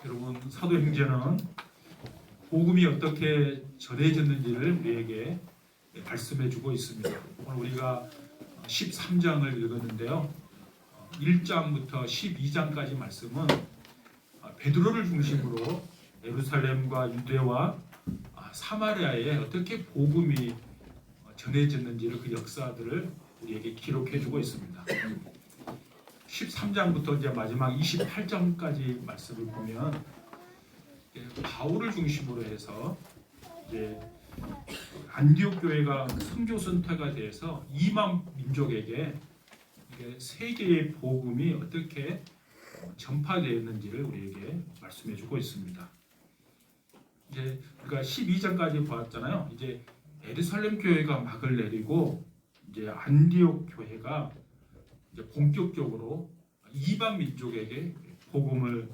여러분, 사도행전은 복음이 어떻게 전해졌는지를 우리에게 말씀해주고 있습니다. 오늘 우리가 13장을 읽었는데요, 1장부터 12장까지 말씀은 베드로를 중심으로 예루살렘과 유대와 사마리아에 어떻게 복음이 전해졌는지를, 그 역사들을 우리에게 기록해주고 있습니다. 13장부터 이제 마지막 28장까지 말씀을 보면 바울을 중심으로 해서 이제 안디옥 교회가 선교센터가 돼서 이방 민족에게 세계의 복음이 어떻게 전파되었는지를 우리에게 말씀해주고 있습니다. 이제 우리가 12장까지 보았잖아요. 이제 예루살렘 교회가 막을 내리고 이제 안디옥 교회가 이제 본격적으로 이방 민족에게 복음을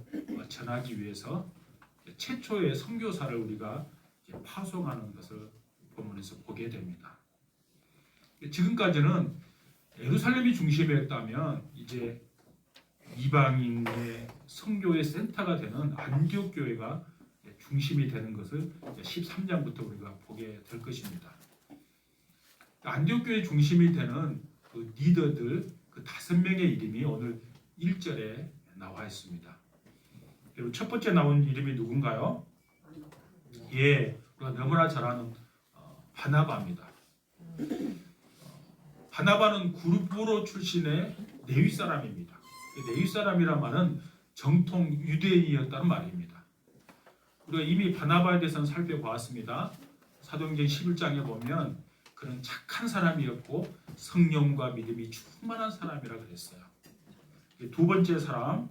전하기 위해서 최초의 선교사를 우리가 파송하는 것을 본문에서 보게 됩니다. 지금까지는 예루살렘이 중심이었다면 이제 이방인의 선교의 센터가 되는 안디옥 교회가 중심이 되는 것을 13장부터 우리가 보게 될 것입니다. 안디옥 교회 중심이 되는 그 리더들, 그 5명의 이름이 오늘 1절에 나와 있습니다. 그리고 첫 번째 나온 이름이 누군가요? 예, 우리가 너무나 잘 아는 바나바입니다. 바나바는 구르보로 출신의 네위 사람입니다. 네위 사람이란 말은 정통 유대인이었다는 말입니다. 우리가 이미 바나바에 대해서는 살펴보았습니다. 사도행전 11장에 보면 그는 착한 사람이었고 성령과 믿음이 충만한 사람이라 그랬어요. 두 번째 사람,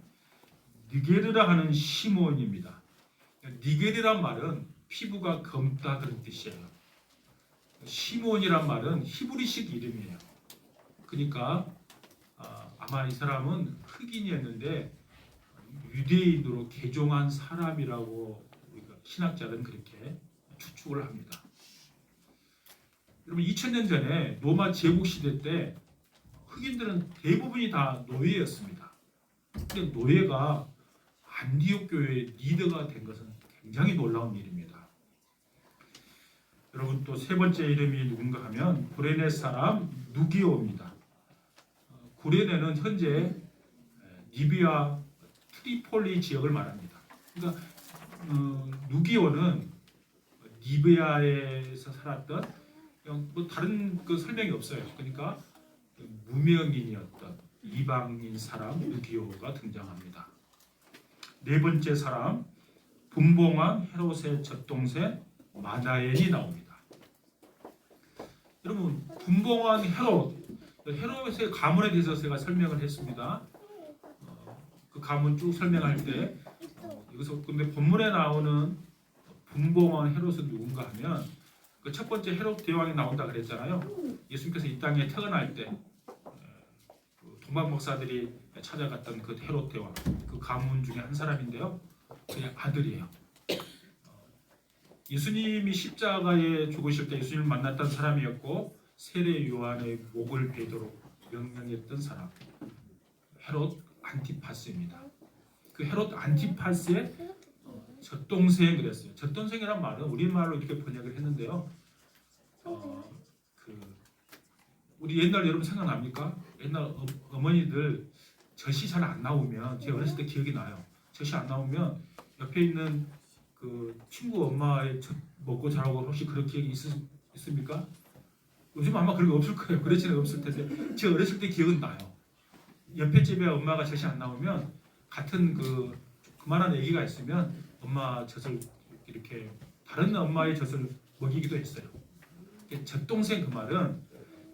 니게르라 하는 시몬입니다. 니게르란 말은 피부가 검다 그런 뜻이에요. 시몬이란 말은 히브리식 이름이에요. 그러니까 아마 이 사람은 흑인이었는데 유대인으로 개종한 사람이라고 우리가 신학자들은 그렇게 추측을 합니다. 여러분, 2000년 전에 로마 제국 시대 때 흑인들은 대부분이 다 노예였습니다. 근데 노예가 안디옥 교회의 리더가 된 것은 굉장히 놀라운 일입니다. 여러분, 또 세 번째 이름이 누군가 하면 구레네 사람 누기오입니다. 구레네는 현재 리비아 트리폴리 지역을 말합니다. 그러니까 누기오는 리비아에서 살았던, 뭐 다른 그 설명이 없어요. 그러니까 무명인이었던 이방인 사람 누기오가 등장합니다. 네 번째 사람, 분봉왕 헤롯의 젖동생 마나엘이 나옵니다. 여러분, 분봉왕 헤롯의 가문에 대해서 제가 설명을 했습니다. 그 가문 쭉 설명할 때 여기서 근데 본문에 나오는 분봉왕 헤롯은 누군가 하면 그 첫 번째 헤롯 대왕이 나온다 그랬잖아요. 예수님께서 이 땅에 태어날 때 동방 목사들이 찾아갔던 그 헤롯 대왕, 그 가문 중에 한 사람인데요. 그의 아들이에요. 예수님이 십자가에 죽으실 때 예수님을 만났던 사람이었고 세례 요한의 목을 베도록 명령했던 사람, 헤롯 안티파스입니다. 그 헤롯 안티파스의 젖동생 그랬어요. 젖동생이란 말은 우리말로 이렇게 번역을 했는데요. 우리 옛날 여러분 생각납니까? 옛날 어머니들 젖이 잘 안 나오면, 제가 어렸을 때 기억이 나요. 젖이 안 나오면 옆에 있는 그 친구 엄마의 젖 먹고 자라고, 혹시 그런 기억이 있습니까? 요즘 아마 그런 거 없을 거예요. 그렇지는 없을 텐데 제가 어렸을 때 기억은 나요. 옆에 집에 엄마가 젖이 안 나오면 같은 그만한 아기가 있으면 엄마 젖을 이렇게 다른 엄마의 젖을 먹이기도 했어요. 젖동생 그 말은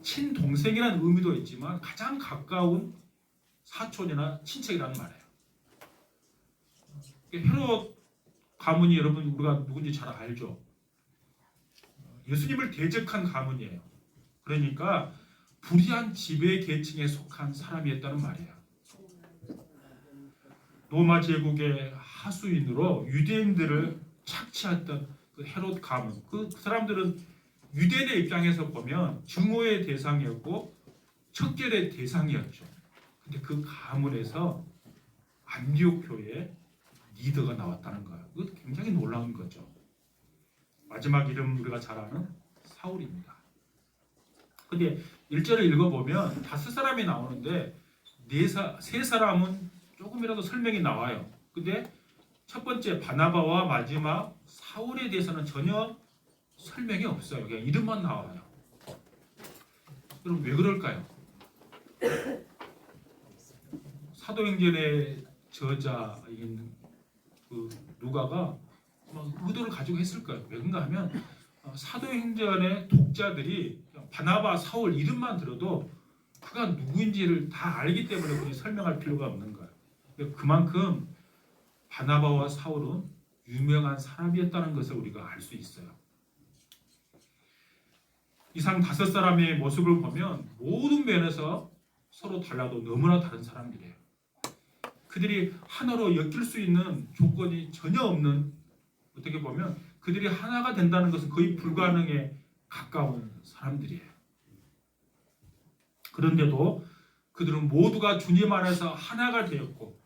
친동생이라는 의미도 있지만 가장 가까운 사촌이나 친척이라는 말이에요. 헤롯 가문이 여러분 우리가 누군지 잘 알죠. 예수님을 대적한 가문이에요. 그러니까 불의한 지배 계층에 속한 사람이었다는 말이에요. 로마 제국의 하수인으로 유대인들을 착취했던 그 헤롯 가문, 그 사람들은 유대인의 입장에서 보면 증오의 대상이었고 척결의 대상이었죠. 근데 그 가문에서 안디옥 교회에 리더가 나왔다는 거예요. 이것도 굉장히 놀라운 거죠. 마지막 이름 우리가 잘 아는 사울입니다. 근데 1절을 읽어보면 5사람이 나오는데 세 사람은 조금이라도 설명이 나와요. 근데 첫 번째 바나바와 마지막 사울에 대해서는 전혀 설명이 없어요. 그냥 이름만 나와요. 그럼 왜 그럴까요? 사도행전의 저자인 그 누가가 의도를 가지고 했을까요? 왜 그런가 하면 사도행전의 독자들이 바나바, 사울 이름만 들어도 그가 누구인지를 다 알기 때문에 굳이 설명할 필요가 없는 거예요. 그만큼 바나바와 사울은 유명한 사람이었다는 것을 우리가 알 수 있어요. 이상 5사람의 모습을 보면 모든 면에서 서로 달라도 너무나 다른 사람들이에요. 그들이 하나로 엮일 수 있는 조건이 전혀 없는, 어떻게 보면 그들이 하나가 된다는 것은 거의 불가능에 가까운 사람들이에요. 그런데도 그들은 모두가 주님 안에서 하나가 되었고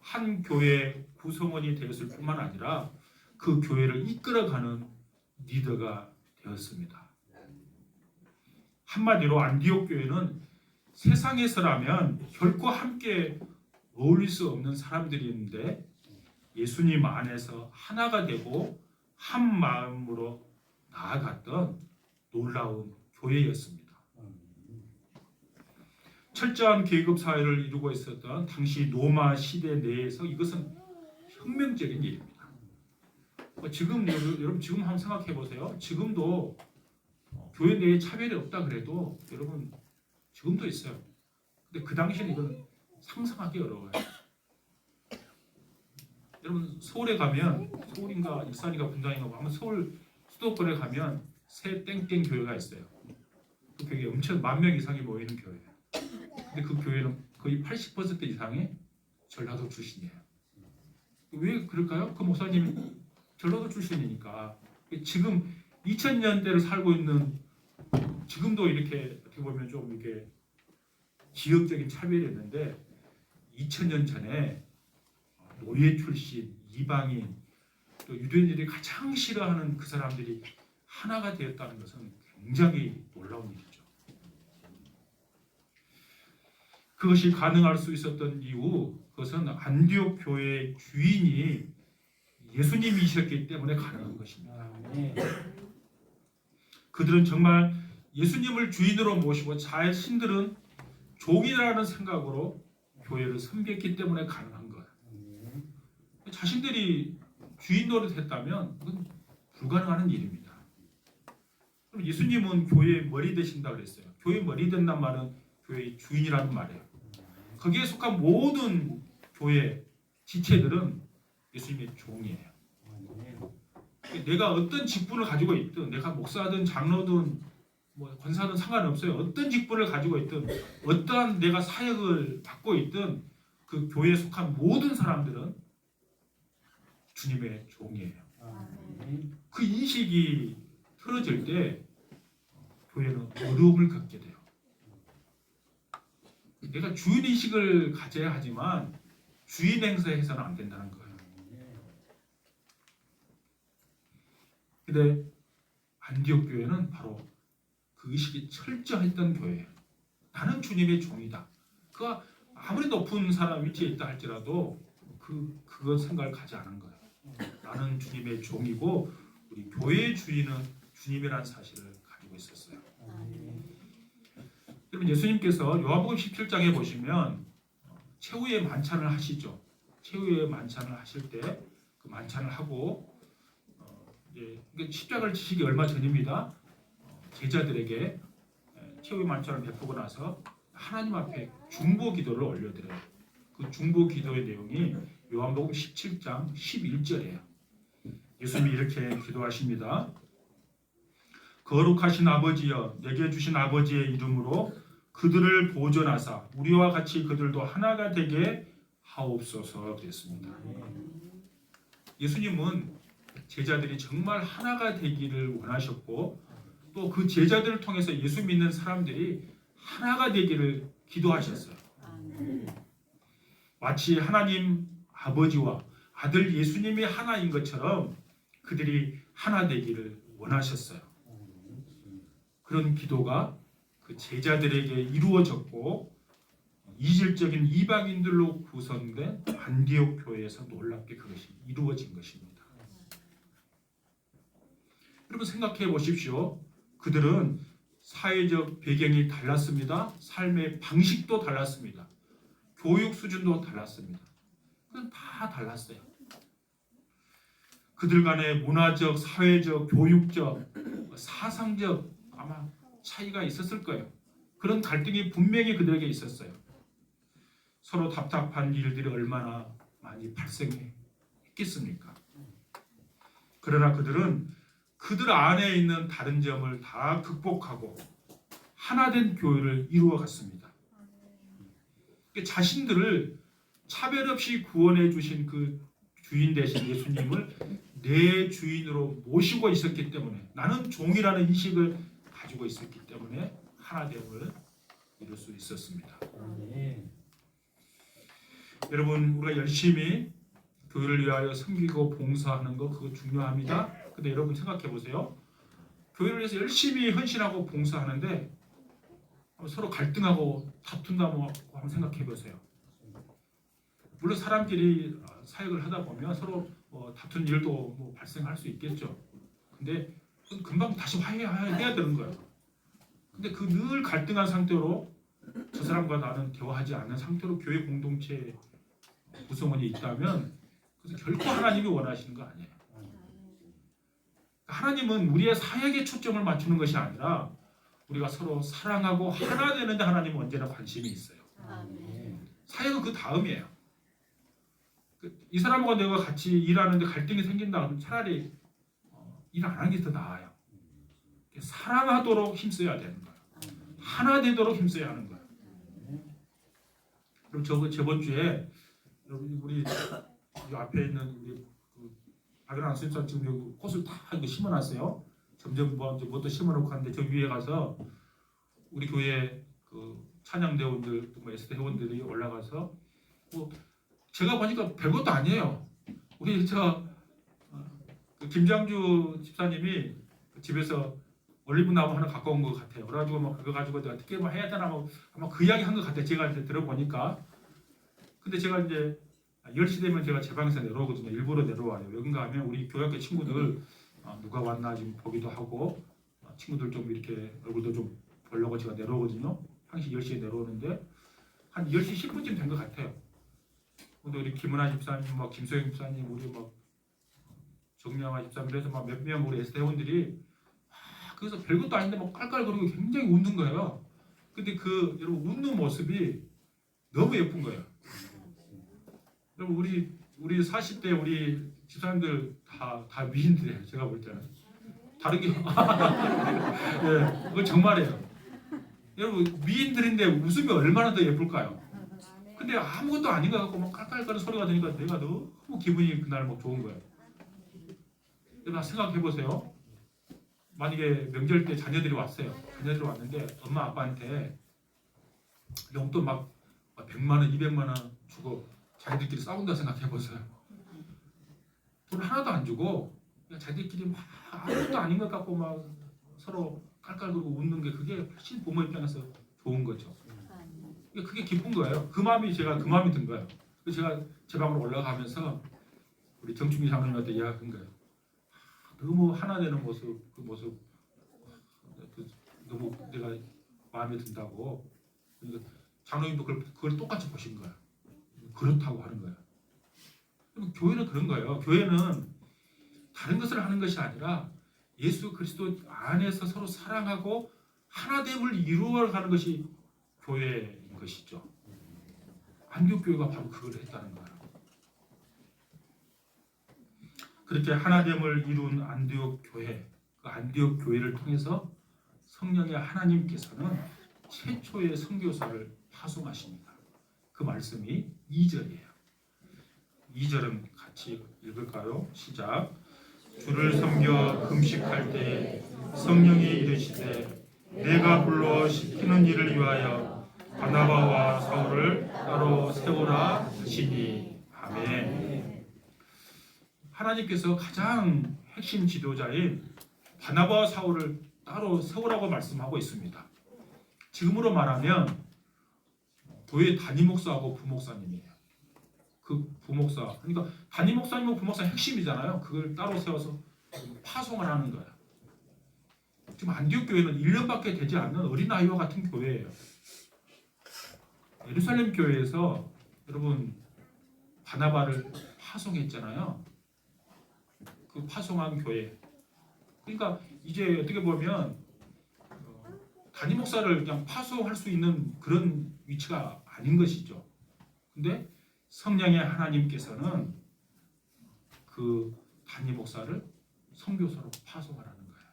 한 교회의 구성원이 되었을 뿐만 아니라 그 교회를 이끌어가는 리더가 되었습니다. 한마디로 안디옥 교회는 세상에서라면 결코 함께 어울릴 수 없는 사람들이었는데 예수님 안에서 하나가 되고 한 마음으로 나아갔던 놀라운 교회였습니다. 철저한 계급 사회를 이루고 있었던 당시 로마 시대 내에서 이것은 혁명적인 일입니다. 지금 여러분 지금 한번 생각해 보세요. 지금도 교회 내에 차별이 없다 그래도 여러분 지금도 있어요. 근데 그 당시에는 이건 상상하기 어려워요. 여러분 서울에 가면 서울인가 일산인가 분당인가 아마 서울 수도권에 가면 새 땡땡 교회가 있어요. 그 교회에 엄청 10,000명 이상이 모이는 교회예요. 근데 그 교회는 거의 80% 이상이 전라도 출신이에요. 왜 그럴까요? 그 목사님이 전라도 출신이니까. 지금 2000년대를 살고 있는 지금도 이렇게 어떻게 보면 좀 이렇게 지역적인 차별이 있는데 2000년 전에 노예 출신, 이방인, 또 유대인들이 가장 싫어하는 그 사람들이 하나가 되었다는 것은 굉장히 놀라운 일이죠. 그것이 가능할 수 있었던 이유, 그것은 안디옥 교회의 주인이 예수님이셨기 때문에 가능한 것입니다. 그들은 정말 예수님을 주인으로 모시고 자신들은 종이라는 생각으로 교회를 섬겼기 때문에 가능한 거예요. 자신들이 주인 노릇했다면 그건 불가능한 일입니다. 그럼 예수님은 교회의 머리 되신다 그랬어요. 교회의 머리 된다는 말은 교회의 주인이라는 말이에요. 거기에 속한 모든 교회 지체들은 예수님의 종이에요. 내가 어떤 직분을 가지고 있든, 내가 목사든 장로든 뭐 권사든 상관없어요. 어떤 직분을 가지고 있든, 어떠한 내가 사역을 받고 있든, 그 교회에 속한 모든 사람들은 주님의 종이에요. 그 인식이 틀어질 때 교회는 어려움을 겪게 돼요. 내가 주인 인식을 가져야 하지만 주인 행세해서는 안 된다는 거예요. 근데 안디옥 교회는 바로 그 의식이 철저했던 교회예요. 나는 주님의 종이다. 그가 아무리 높은 사람 위치에 있다 할지라도 그거 생각을 가지 않은 거예요. 나는 주님의 종이고 우리 교회의 주인은 주님이라는 사실을 가지고 있었어요. 여러분 예수님께서 요한복음 17장에 보시면 최후의 만찬을 하시죠. 최후의 만찬을 하실 때 그 만찬을 하고 십자가를 지시기 얼마 전입니다. 제자들에게 최후의 만찬을 베푸고 나서 하나님 앞에 중보 기도를 올려드려요. 그 중보 기도의 내용이 요한복음 17장 11절이에요. 예수님이 이렇게 기도하십니다. 거룩하신 아버지여, 내게 주신 아버지의 이름으로 그들을 보존하사 우리와 같이 그들도 하나가 되게 하옵소서 그랬습니다. 예수님은 제자들이 정말 하나가 되기를 원하셨고 또 그 제자들을 통해서 예수 믿는 사람들이 하나가 되기를 기도하셨어요. 마치 하나님 아버지와 아들 예수님이 하나인 것처럼 그들이 하나 되기를 원하셨어요. 그런 기도가 그 제자들에게 이루어졌고 이질적인 이방인들로 구성된 안디옥 교회에서 놀랍게 그것이 이루어진 것입니다. 여러분 생각해 보십시오. 그들은 사회적 배경이 달랐습니다. 삶의 방식도 달랐습니다. 교육 수준도 달랐습니다. 그건 다 달랐어요. 그들 간의 문화적, 사회적, 교육적, 사상적 아마 차이가 있었을 거예요. 그런 갈등이 분명히 그들에게 있었어요. 서로 답답한 일들이 얼마나 많이 발생했겠습니까? 그러나 그들은 그들 안에 있는 다른 점을 다 극복하고 하나된 교회를 이루어갔습니다. 자신들을 차별 없이 구원해 주신 그 주인 되신 예수님을 내 주인으로 모시고 있었기 때문에 나는 종이라는 인식을 가지고 있었기 때문에 하나됨을 이룰 수 있었습니다. 여러분 우리가 열심히 교회를 위하여 섬기고 봉사하는 거 그거 중요합니다. 근데 여러분 생각해 보세요. 교회를 위해서 열심히 헌신하고 봉사하는데 서로 갈등하고 다툰다고 한번 생각해 보세요. 물론 사람끼리 사역을 하다 보면 서로 다툰 일도 발생할 수 있겠죠. 근데 금방 다시 화해해야 되는 거예요. 근데 그 늘 갈등한 상태로 저 사람과 나는 대화하지 않는 상태로 교회 공동체 구성원이 있다면 그래서 결코 하나님이 원하시는 거 아니에요. 하나님은 우리의 사역에 초점을 맞추는 것이 아니라 우리가 서로 사랑하고 하나 되는데 하나님은 언제나 관심이 있어요. 사역은 그 다음이에요. 이 사람과 내가 같이 일하는데 갈등이 생긴다 그러면 차라리 일 안 하는 게 더 나아요. 사랑하도록 힘써야 되는 거예요. 하나 되도록 힘써야 하는 거예요. 그럼 저번 주에 우리 앞에 있는 우리 박연아 선생님 지금 여기 꽃을 다 이거 심어놨어요. 점점 뭐또 심어놓고 하는데 저 위에 가서 우리 교회 그 찬양대원들, SD 회원들이 올라가서 제가 보니까 별것도 아니에요. 우리 김장주 집사님이 집에서 올리브나무 하나 갖고 온 것 같아요. 그래가지고 그거 가지고 내가 어떻게 해야 되나 아마 그 이야기 한 것 같아요. 제가 이제 들어보니까. 근데 제가 이제 10시 되면 제가 제 방에서 내려오거든요. 일부러 내려와요. 여긴가 하면 우리 교회학교 친구들 누가 왔나 지금 보기도 하고 친구들 좀 이렇게 얼굴도 좀 보려고 제가 내려오거든요. 항시 10시에 내려오는데 한 10시 10분쯤 된 것 같아요. 근데 우리 김은아 집사님, 김소영 집사님, 우리 정명아 집사님 그래서 몇 명 우리 SD 회원들이 그래서 별것도 아닌데 깔깔거리고 굉장히 웃는 거예요. 근데 그 여러분 웃는 모습이 너무 예쁜 거예요. 여러분 우리 40대 우리 집사님들 다 미인들이에요. 제가 볼 때는 다른 게 네, 그건 정말이에요. 여러분 미인들인데 웃으면 얼마나 더 예쁠까요? 근데 아무것도 아닌 것 같고 깔깔거리는 소리가 들으니까 내가 너무 기분이 그날 좋은 거예요. 여러분 생각해 보세요. 만약에 명절 때 자녀들이 왔어요. 자녀들이 왔는데 엄마 아빠한테 용돈 100만 원, 200만 원 주고 자기들끼리 싸운다 생각해 보세요. 돈 하나도 안 주고 그냥 자기들끼리 아무것도 아닌 것 같고 서로 깔깔거리고 웃는 게 그게 훨씬 부모 입장에서 좋은 거죠. 그게 기쁜 거예요. 그 마음이 든 거예요. 그래서 제가 제 방으로 올라가면서 우리 정충기 장로님한테 이야기한 거예요. 너무 하나 되는 모습, 그 모습 너무 내가 마음에 든다고. 그러니까 장로님도 그걸 똑같이 보신 거예요. 그렇다고 하는 거예요. 교회는 그런 거예요. 교회는 다른 것을 하는 것이 아니라 예수 그리스도 안에서 서로 사랑하고 하나됨을 이루어가는 것이 교회인 것이죠. 안디옥 교회가 바로 그걸 했다는 거예요. 그렇게 하나됨을 이룬 안디옥 교회, 그 안디옥 교회를 통해서 성령의 하나님께서는 최초의 선교사를 파송하십니다. 그 말씀이 2절이에요. 2절은 같이 읽을까요? 시작. 주를 섬겨 금식할 때 성령이 이르시되 내가 불러 시키는 일을 위하여 바나바와 사울을 따로 세우라 하시니. 아멘. 하나님께서 가장 핵심 지도자인 바나바와 사울을 따로 세우라고 말씀하고 있습니다. 지금으로 말하면 교회 담임 목사하고 부목사님이에요. 그 부목사, 그러니까 담임 목사님하고 부목사 핵심이잖아요. 그걸 따로 세워서 파송을 하는 거예요. 지금 안디옥 교회는 1년밖에 되지 않는 어린아이와 같은 교회예요. 예루살렘 교회에서 여러분 바나바를 파송했잖아요. 그 파송한 교회. 그러니까 이제 어떻게 보면 담임 목사를 그냥 파송할 수 있는 그런 위치가 아닌 것이죠. 근데 성령의 하나님께서는 그 담임 목사를 선교사로 파송을 하는 거예요.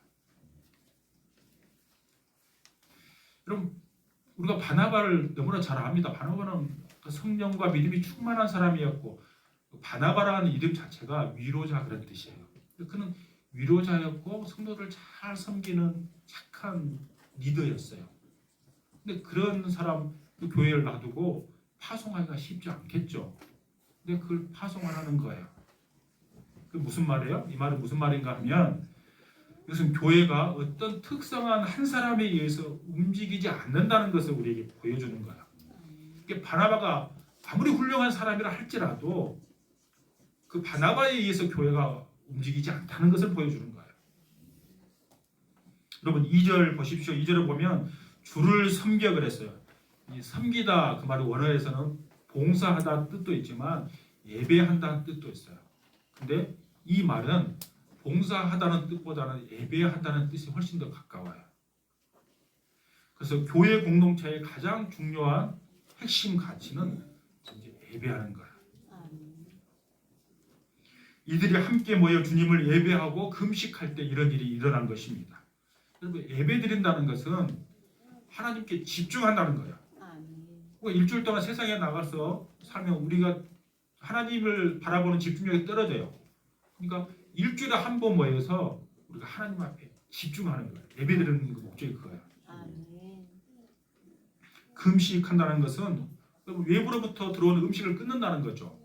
여러분 우리가 바나바를 너무나 잘 압니다. 바나바는 성령과 믿음이 충만한 사람이었고 바나바라는 이름 자체가 위로자 그런 뜻이에요. 그는 위로자였고 성도들 잘 섬기는 착한 리더였어요. 근데 그런 사람 그 교회를 놔두고 파송하기가 쉽지 않겠죠. 근데 그걸 파송을 하는 거예요. 그 무슨 말이에요? 이 말은 무슨 말인가 하면 이것은 교회가 어떤 특성한 한 사람에 의해서 움직이지 않는다는 것을 우리에게 보여주는 거예요. 이게 바나바가 아무리 훌륭한 사람이라 할지라도 그 바나바에 의해서 교회가 움직이지 않다는 것을 보여주는 거예요. 여러분 2절 보십시오. 2절을 보면 주를 섬겨 그랬어요. 이 섬기다 그 말이 원어에서는 봉사하다 뜻도 있지만 예배한다는 뜻도 있어요. 근데 이 말은 봉사하다는 뜻보다는 예배한다는 뜻이 훨씬 더 가까워요. 그래서 교회 공동체의 가장 중요한 핵심 가치는 이제 예배하는 거예요. 이들이 함께 모여 주님을 예배하고 금식할 때 이런 일이 일어난 것입니다. 여러분 예배 드린다는 것은 하나님께 집중한다는 거예요. 일주일 동안 세상에 나가서 살면 우리가 하나님을 바라보는 집중력이 떨어져요. 그러니까 일주일에 한 번 모여서 우리가 하나님 앞에 집중하는 거예요. 예배 드리는 그 목적이 그거예요. 금식한다는 것은 외부로부터 들어오는 음식을 끊는다는 거죠.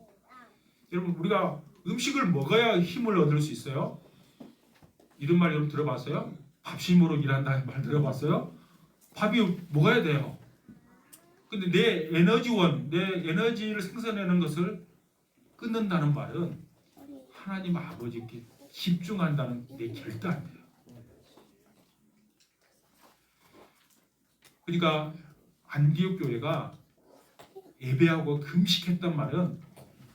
여러분 우리가 음식을 먹어야 힘을 얻을 수 있어요. 이런 말 여러분 들어봤어요? 밥심으로 일한다는 말 들어봤어요? 밥이 먹어야 돼요. 근데 내 에너지원, 내 에너지를 생산하는 것을 끊는다는 말은 하나님 아버지께 집중한다는 내 결단이에요. 그러니까 안디옥 교회가 예배하고 금식했단 말은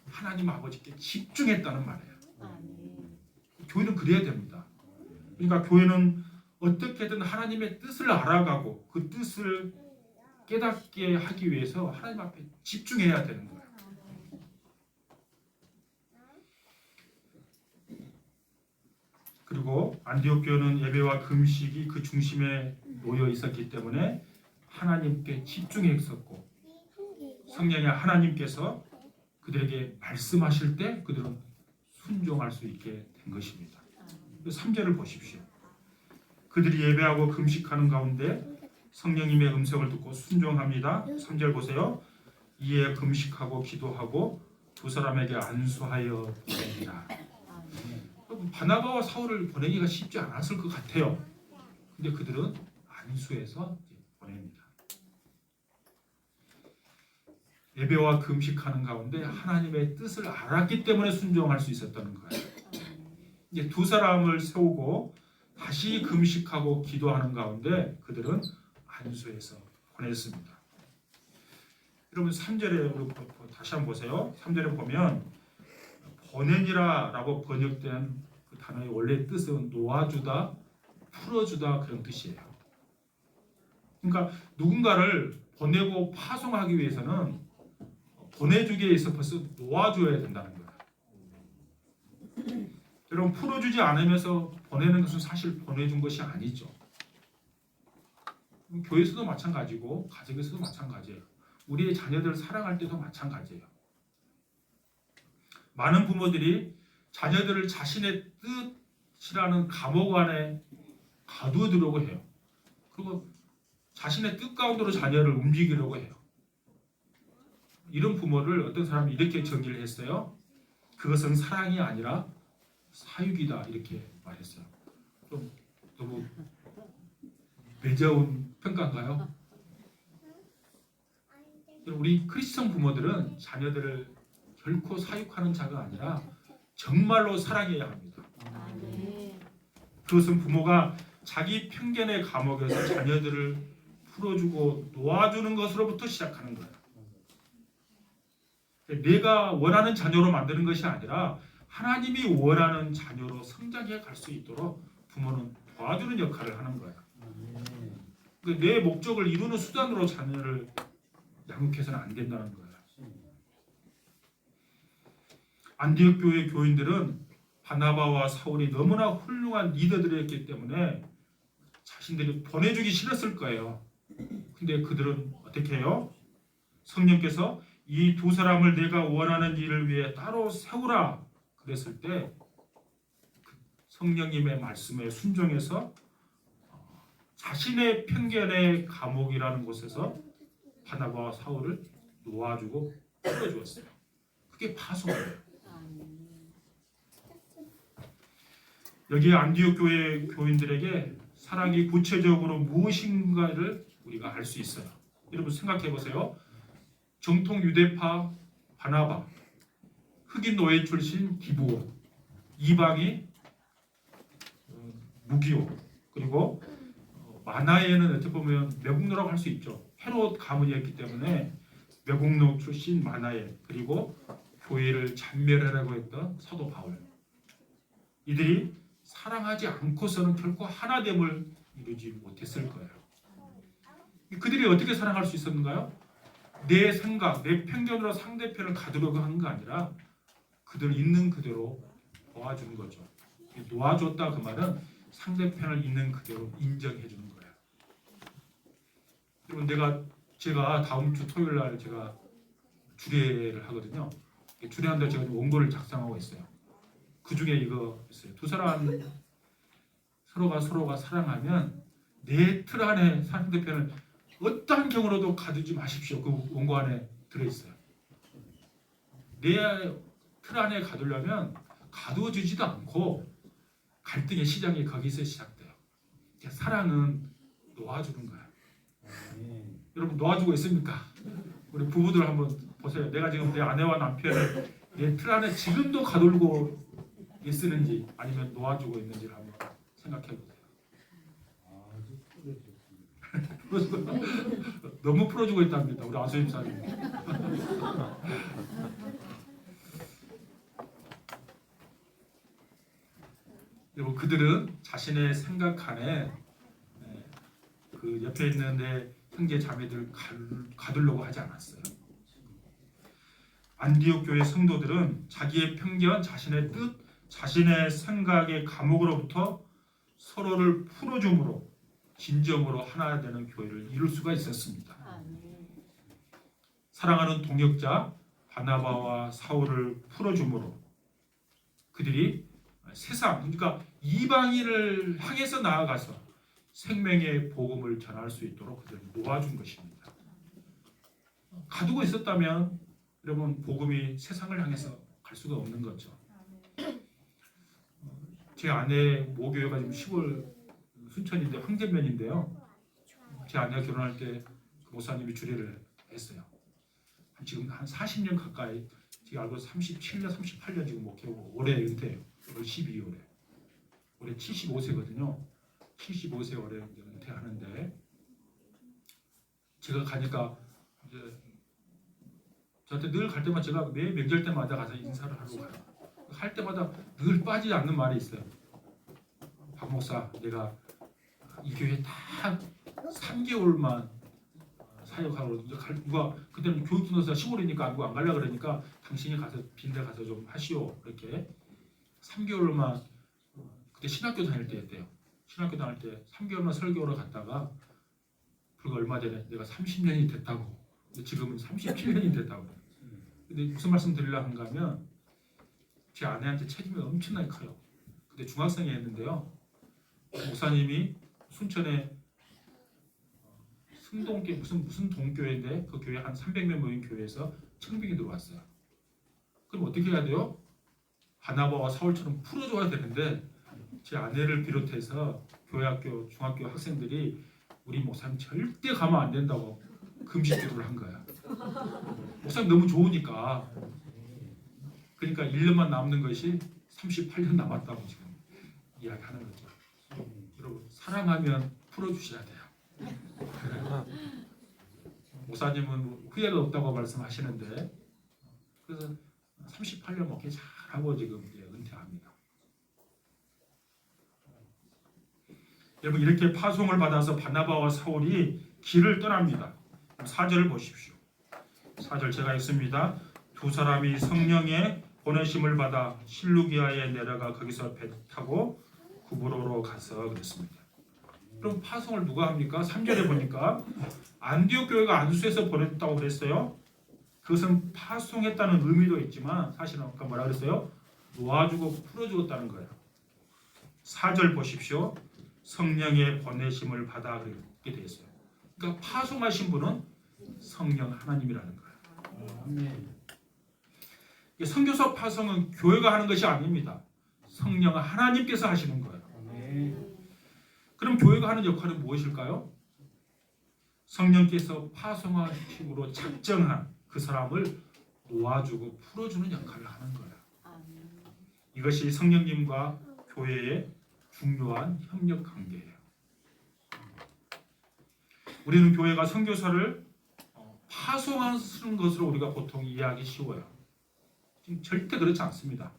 하나님 아버지께 집중했다는 말이에요. 교회는 그래야 됩니다. 그러니까 교회는 어떻게든 하나님의 뜻을 알아가고 그 뜻을 깨닫게 하기 위해서 하나님 앞에 집중해야 되는 거예요. 그리고 안디옥 교회는 예배와 금식이 그 중심에 놓여 있었기 때문에 하나님께 집중했었고 성령의 하나님께서 그들에게 말씀하실 때 그들은 순종할 수 있게 된 것입니다. 3절을 보십시오. 그들이 예배하고 금식하는 가운데 성령님의 음성을 듣고 순종합니다. 3절 보세요. 이에 금식하고 기도하고 두 사람에게 안수하여 보냅니다. 바나바와 사울을 보내기가 쉽지 않았을 것 같아요. 근데 그들은 안수해서 보냅니다. 예배와 금식하는 가운데 하나님의 뜻을 알았기 때문에 순종할 수 있었다는 거예요. 이제 두 사람을 세우고 다시 금식하고 기도하는 가운데 그들은 안수해서 보냈습니다. 여러분 3절에 다시 한번 보세요. 3절에 보면 보내니라 라고 번역된 그 단어의 원래 뜻은 놓아주다, 풀어주다 그런 뜻이에요. 그러니까 누군가를 보내고 파송하기 위해서는 보내주기 위해서 벌써 놓아줘야 된다는 거예요. 여러분 풀어주지 않으면서 보내는 것은 사실 보내준 것이 아니죠. 교회에서도 마찬가지고 가정에서도 마찬가지예요. 우리의 자녀들을 사랑할 때도 마찬가지예요. 많은 부모들이 자녀들을 자신의 뜻이라는 감옥 안에 가두어두려고 해요. 그리고 자신의 뜻 가운데로 자녀를 움직이려고 해요. 이런 부모를 어떤 사람이 이렇게 정의를 했어요. 그것은 사랑이 아니라 사육이다 이렇게 말했어요. 좀 너무 매저운 평가인가요? 우리 크리스천 부모들은 자녀들을 결코 사육하는 자가 아니라 정말로 사랑해야 합니다. 그것은 부모가 자기 편견의 감옥에서 자녀들을 풀어주고 놓아주는 것으로부터 시작하는 거예요. 내가 원하는 자녀로 만드는 것이 아니라 하나님이 원하는 자녀로 성장해 갈 수 있도록 부모는 도와주는 역할을 하는 거예요. 내 목적을 이루는 수단으로 자녀를 양육해서는 안 된다는 거예요. 안디옥 교회 교인들은 바나바와 사울이 너무나 훌륭한 리더들이었기 때문에 자신들이 보내주기 싫었을 거예요. 근데 그들은 어떻게 해요? 성령께서 이 두 사람을 내가 원하는 일을 위해 따로 세우라 그랬을 때 성령님의 말씀에 순종해서 자신의 편견의 감옥이라는 곳에서 바나바와 사울을 놓아주고 풀어주었어요. 그게 파송이에요. 여기 안디옥 교회 교인들에게 사랑이 구체적으로 무엇인가를 우리가 알 수 있어요. 여러분 생각해 보세요. 정통 유대파 바나바, 흑인 노예 출신 기브온, 이방이 무기오, 그리고 마나에는 어떻게 보면 매국노라고 할 수 있죠. 헤롯 가문이었기 때문에 매국노 출신 마나에, 그리고 교회를 잔멸하라고 했던 사도 바울. 이들이 사랑하지 않고서는 결코 하나됨을 이루지 못했을 거예요. 그들이 어떻게 사랑할 수 있었는가요? 내 생각, 내 편견으로 상대편을 가두려고 하는 거 아니라 그들 있는 그대로 도와주는 거죠. 놓아줬다 그 말은 상대편을 있는 그대로 인정해 주는 거예요. 여러분 제가 다음 주 토요일 날 제가 주례를 하거든요. 주례하는데 제가 원고를 작성하고 있어요. 그 중에 이거 있어요. 두 사람 서로가 사랑하면 내 틀 안에 상대편을 어떠한 경우로도 가두지 마십시오. 그 원고 안에 들어있어요. 내 틀 안에 가두려면 가두어지지도 않고 갈등의 시작이 거기서 시작돼요. 사랑은 놓아주는 거예요. 여러분 놓아주고 있습니까? 우리 부부들 한번 보세요. 내가 지금 내 아내와 남편을 내 틀 안에 지금도 가두고 있는지 아니면 놓아주고 있는지를 한번 생각해 보세요. 너무 풀어주고 있답니다. 우리 아수임사님. 그리고 그들은 자신의 생각 안에 그 옆에 있는 내 형제 자매들 가두려고 하지 않았어요. 안디옥 교회 성도들은 자기의 편견, 자신의 뜻, 자신의 생각의 감옥으로부터 서로를 풀어줌으로 진정으로 하나 되는 교회를 이룰 수가 있었습니다. 사랑하는 동역자 바나바와 사울을 풀어줌으로 그들이 세상, 그러니까 이방인을 향해서 나아가서 생명의 복음을 전할 수 있도록 그들을 놓아준 것입니다. 가두고 있었다면 여러분 복음이 세상을 향해서 갈 수가 없는 거죠. 제 아내 모교회가 지금 시골 순천인데 황제면인데요. 제 아내가 결혼할 때 그 목사님이 주례를 했어요. 지금 한 40년 가까이, 제가 알고 37년, 38년 지금 목회하고 올해 은퇴해요. 올 12월에. 올해 75세거든요. 75세 올해 은퇴하는데 제가 가니까 이제 저한테 늘 갈 때마다 제가 매 명절 때마다 가서 인사를 하러 가요. 할 때마다 늘 빠지지 않는 말이 있어요. 박 목사, 내가 이 교회 딱 3개월만 사역하고 누가 그때는 교육분도사 시골이니까 누가 안 가려고 그러니까 당신이 가서 빈대 가서 좀 하시오. 이렇게 3개월만, 그때 신학교 다닐 때였대요. 신학교 다닐 때 3개월만 설교를 갔다가 불과 얼마 전에 내가 30년이 됐다고, 지금은 37년이 됐다고. 근데 무슨 말씀 드리려고 하는가 하면 제 아내한테 책임이 엄청나게 커요. 그때 중학생이 했는데요. 목사님이 순천에 승동교 무슨 동교회인데 그 교회 한 300명 모인 교회에서 청빙이 들어왔어요. 그럼 어떻게 해야 돼요? 바나바와 사울처럼 풀어줘야 되는데 제 아내를 비롯해서 교회학교, 중학교 학생들이 우리 목사님 절대 가면 안 된다고 금식 기도를 한 거야. 목사님 너무 좋으니까. 그러니까 1년만 남는 것이 38년 남았다고 지금 이야기하는 거죠. 여러분 사랑하면 풀어주셔야 돼요. 목사님은 후회가 없다고 말씀하시는데 그래서 38년 목회 잘하고 지금 이제 은퇴합니다. 여러분 이렇게 파송을 받아서 바나바와 사울이 길을 떠납니다. 4절을 보십시오. 4절 제가 읽습니다. 두 사람이 성령의 보내심을 받아 실루기아에 내려가 거기서 배 타고 구브로로 가서 그랬습니다. 그럼 파송을 누가 합니까? 3절에 보니까 안디옥 교회가 안수해서 보냈다고 그랬어요. 그것은 파송했다는 의미도 있지만 사실은 아까 뭐라 그랬어요? 놓아주고 풀어주었다는 거예요. 4절 보십시오. 성령의 보내심을 받아 그렇게 되어 있어요. 그러니까 파송하신 분은 성령 하나님이라는 거예요. 선교사 파송은 교회가 하는 것이 아닙니다. 성령 하나님께서 하시는 거예요. 그럼 교회가 하는 역할은 무엇일까요? 성령께서 파송하심으로 작정한 그 사람을 놓아주고 풀어주는 역할을 하는 거예요. 이것이 성령님과 교회의 중요한 협력 관계예요. 우리는 교회가 선교사를 파송하는 것으로 우리가 보통 이해하기 쉬워요. 지금 절대 그렇지 않습니다.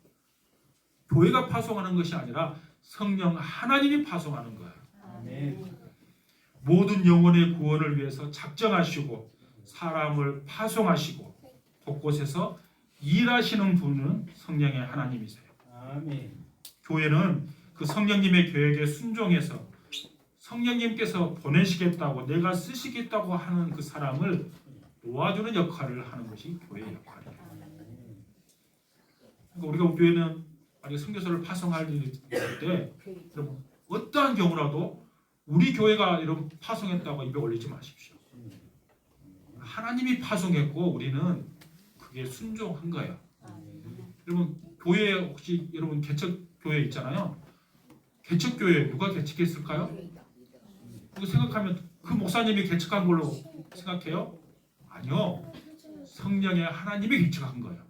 교회가 파송하는 것이 아니라 성령 하나님이 파송하는 거예요. 모든 영혼의 구원을 위해서 작정하시고 사람을 파송하시고 곳곳에서 일하시는 분은 성령의 하나님이세요. 교회는 그 성령님의 계획에 순종해서 성령님께서 보내시겠다고 내가 쓰시겠다고 하는 그 사람을 도와주는 역할을 하는 것이 교회의 역할이에요. 그러니까 우리가 교회는 만약에 선교사를 파송할 때 여러분 어떠한 경우라도 우리 교회가 이런 파송했다고 입에 올리지 마십시오. 하나님이 파송했고 우리는 그게 순종한 거예요. 여러분 교회 혹시 여러분 개척교회 있잖아요. 개척교회 누가 개척했을까요? 그거 생각하면 그 목사님이 개척한 걸로 생각해요? 아니요. 성령의 하나님이 개척한 거예요.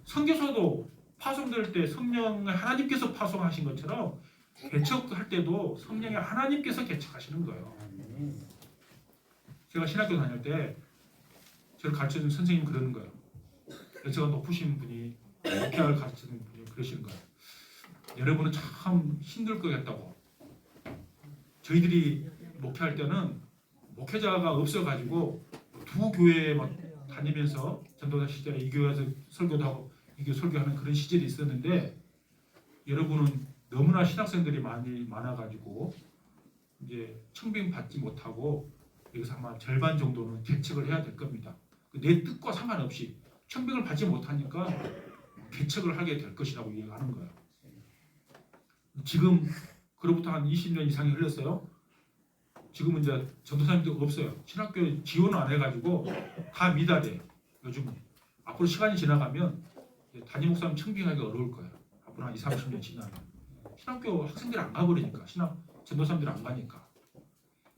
선교사도 파송될 때 성령의 하나님께서 파송하신 것처럼 개척할 때도 성령의 하나님께서 개척하시는 거예요. 제가 신학교 다닐 때 저를 가르쳐준 선생님이 그러는 거예요. 제가 높으신 분이 목회를 가르치는 분이 그러시는 거예요. 여러분은 참 힘들 거겠다고. 저희들이 목회할 때는 목회자가 없어가지고 두 교회에 막 다니면서 전도사 시절에 이 교회에서 설교도 하고 이 교회 설교하는 그런 시절이 있었는데 여러분은 너무나 신학생들이 많아가지고 이제 청빙 받지 못하고 여기서 아마 절반 정도는 개척을 해야 될 겁니다. 내 뜻과 상관없이 청빙을 받지 못하니까 개척을 하게 될 것이라고 얘기하는 거예요. 지금 그로부터 한 20년 이상이 흘렀어요. 지금은 이제 전도사님도 없어요. 신학교 지원을 안 해가지고 다 미달이에요. 요즘 앞으로 시간이 지나가면 담임 목사님 청빙하기가 어려울 거예요. 앞으로 한 20-30년 지나면 신학교 학생들이 안 가버리니까 전도사님들이 안 가니까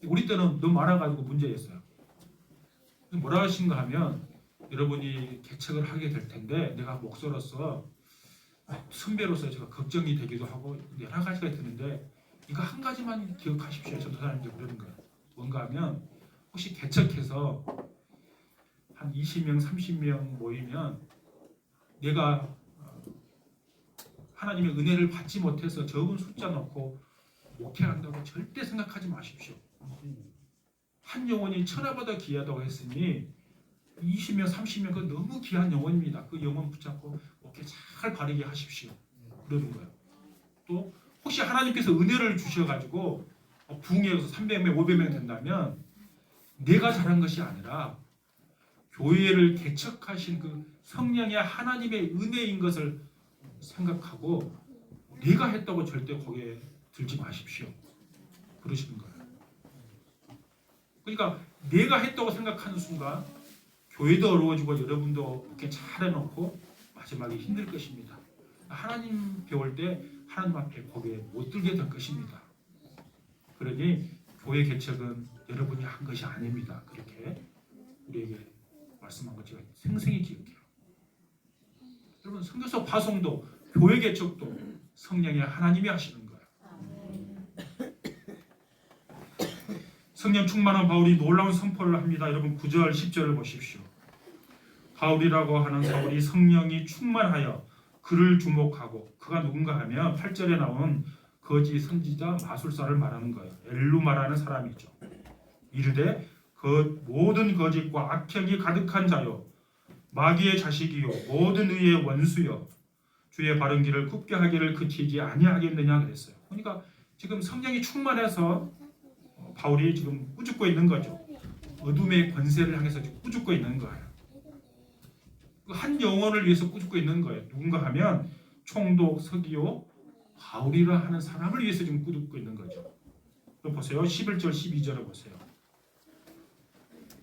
우리 때는 너무 많아가지고 문제였어요. 뭐라 하신가 하면 여러분이 개척을 하게 될 텐데 내가 목사로서 선배로서 제가 걱정이 되기도 하고 여러 가지가 드는데 이거 한 가지만 기억하십시오. 전도사님들 그러는 거예요. 뭔가 하면 혹시 개척해서 한 20명, 30명 모이면 내가 하나님의 은혜를 받지 못해서 적은 숫자 놓고 목회한다고 절대 생각하지 마십시오. 한 영혼이 천하보다 귀하다고 했으니 20명, 30명 그 너무 귀한 영혼입니다. 그 영혼 붙잡고 목회 잘 바르게 하십시오. 그러는 거예요. 또 혹시 하나님께서 은혜를 주셔가지고 부흥회에서 300명, 500명 된다면 내가 잘한 것이 아니라 교회를 개척하신 그 성령의 하나님의 은혜인 것을 생각하고 내가 했다고 절대 거기에 들지 마십시오. 그러시는 거예요. 그러니까 내가 했다고 생각하는 순간 교회도 어려워지고 여러분도 그렇게 잘해놓고 마지막에 힘들 것입니다. 하나님 배울 때 하나님 앞에 고개 못 들게 될 것입니다. 그러니 교회 개척은 여러분이 한 것이 아닙니다. 그렇게 우리에게 말씀한 것 제가 생생히 기억해요. 여러분 선교사 파송도 교회 개척도 성령의 하나님이 하시는 거예요. 성령 충만한 바울이 놀라운 선포를 합니다. 여러분 9절 10절을 보십시오. 바울이라고 하는 사울이 성령이 충만하여 그를 주목하고 그가 누군가 하면 8절에 나온 거짓 선지자 마술사를 말하는 거예요. 엘루마라는 사람이죠. 이르되 그 모든 거짓과 악행이 가득한 자요 마귀의 자식이요 모든 의의 원수요 주의 바른 길을 굽게 하기를 그치지 아니하겠느냐 그랬어요. 그러니까 지금 성령이 충만해서 바울이 지금 꾸짖고 있는 거죠. 어둠의 권세를 향해서 지금 꾸짖고 있는 거예요. 한 영혼을 위해서 꾸짖고 있는 거예요. 누군가 하면 총독 서기오 바울이라 하는 사람을 위해서 지금 꾸짖고 있는 거죠. 그럼 보세요. 11절 12절을 보세요.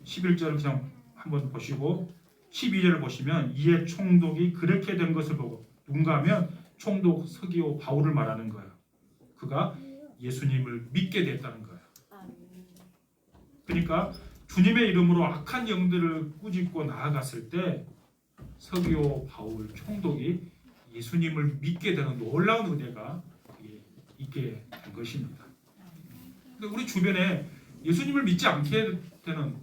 11절을 그냥 한번 보시고 12절을 보시면 이에 총독이 그렇게 된 것을 보고 누군가 하면 총독 서기오 바울을 말하는 거예요. 그가 예수님을 믿게 됐다는 거예요. 그러니까 주님의 이름으로 악한 영들을 꾸짖고 나아갔을 때 서기오 바울 총독이 예수님을 믿게 되는 놀라운 은혜가 있게 된 것입니다. 근데 우리 주변에 예수님을 믿지 않게 되는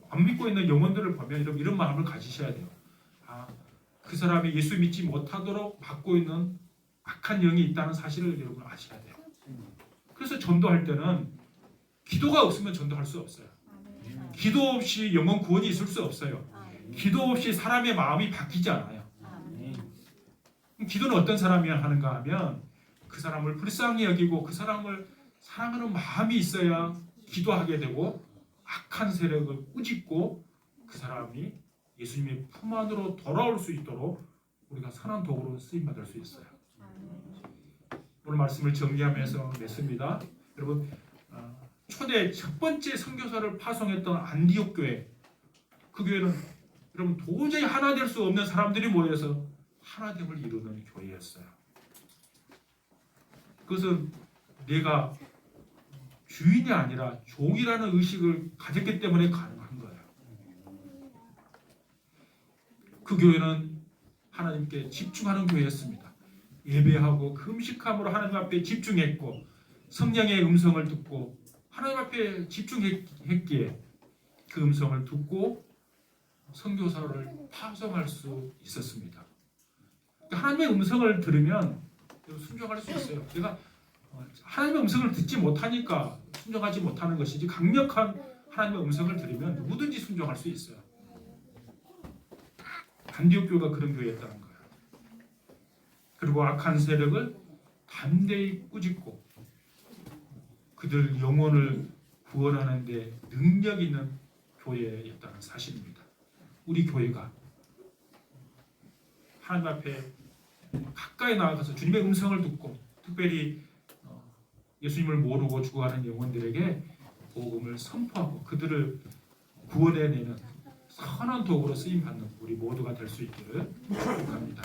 안 믿고 있는 영혼들을 보면 이런 마음을 가지셔야 돼요. 그 사람이 예수 믿지 못하도록 막고 있는 악한 영이 있다는 사실을 여러분 아셔야 돼요. 그래서 전도할 때는 기도가 없으면 전도할 수 없어요. 기도 없이 영혼 구원이 있을 수 없어요. 기도 없이 사람의 마음이 바뀌지 않아요. 기도는 어떤 사람이 하는가 하면 그 사람을 불쌍히 여기고 그 사람을 사랑하는 마음이 있어야 기도하게 되고 악한 세력을 꾸짖고 그 사람이 예수님의 품 안으로 돌아올 수 있도록 우리가 선한 도구로 쓰임받을 수 있어요. 오늘 말씀을 정리하면서 맺습니다. 여러분 초대 첫 번째 선교사를 파송했던 안디옥 교회, 그 교회는 여러분 도저히 하나 될 수 없는 사람들이 모여서 하나됨을 이루는 교회였어요. 그것은 내가 주인이 아니라 종이라는 의식을 가졌기 때문에 가능한 거예요. 그 교회는 하나님께 집중하는 교회였습니다. 예배하고 금식함으로 하나님 앞에 집중했고 성령의 음성을 듣고 하나님 앞에 집중했기에 그 음성을 듣고 선교사를 파송할 수 있었습니다. 하나님의 음성을 들으면 순종할 수 있어요. 내가 하나님의 음성을 듣지 못하니까 순종하지 못하는 것이지 강력한 하나님의 음성을 들으면 누구든지 순종할 수 있어요. 안디옥 교회가 그런 교회였다는 거예요. 그리고 악한 세력을 담대히 꾸짖고 그들 영혼을 구원하는 데 능력 있는 교회였다는 사실입니다. 우리 교회가 하나님 앞에 가까이 나아가서 주님의 음성을 듣고 특별히 예수님을 모르고 죽어가는 영혼들에게 복음을 선포하고 그들을 구원해내는 선한 도구로 쓰임받는 우리 모두가 될 수 있기를 축복합니다.